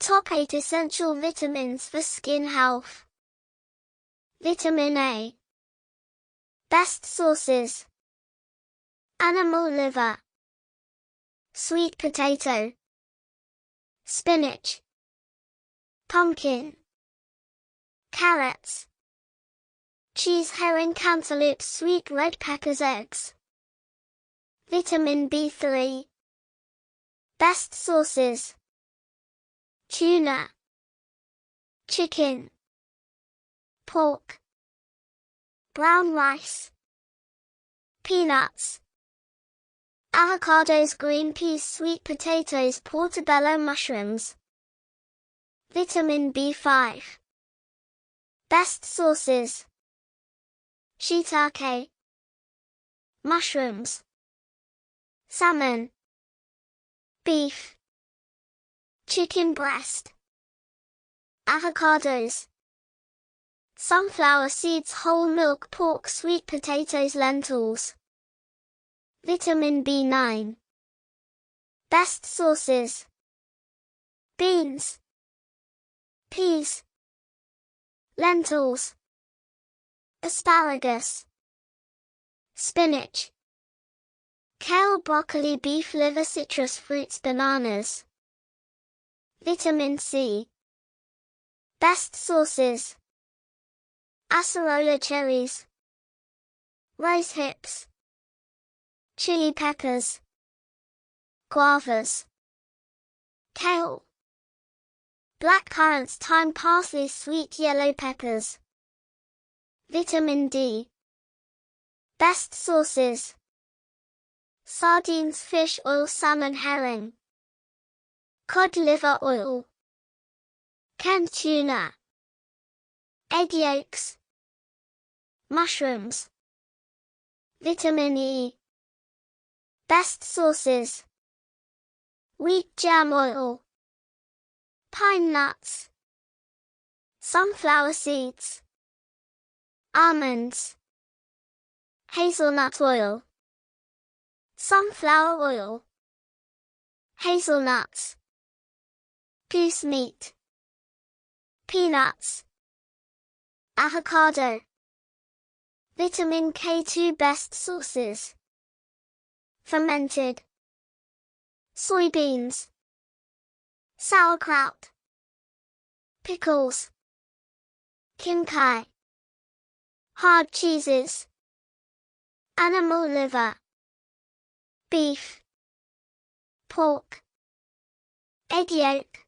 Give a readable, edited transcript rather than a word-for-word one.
Top 8 essential vitamins for skin health. Vitamin A. Best sources: animal liver, sweet potato, spinach, pumpkin, carrots, cheese, herring, cantaloupe, sweet red peppers, eggs. Vitamin B3. Best sources: tuna, chicken, pork, brown rice, peanuts, avocados, green peas, sweet potatoes, portobello mushrooms. Vitamin B5. Best sources: shiitake, mushrooms, salmon, beef, chicken breast, avocados, sunflower seeds, whole milk, pork, sweet potatoes, lentils. Vitamin B9. Best sources: beans, peas, lentils, asparagus, spinach, kale, broccoli, beef liver, citrus fruits, bananas. Vitamin C. Best sources: acerola cherries, rose hips, chili peppers, guavas, kale, black currants, thyme, parsley, sweet yellow peppers. Vitamin D. Best sources: sardines, fish oil, salmon, herring, cod liver oil, canned tuna, egg yolks, mushrooms. Vitamin E. Best sources: wheat germ oil, pine nuts, sunflower seeds, almonds, hazelnut oil, sunflower oil, hazelnuts, goose meat, peanuts, avocado. Vitamin K2. Best sources: fermented soybeans, sauerkraut, pickles, kimchi, hard cheeses, animal liver, beef, pork, egg yolk,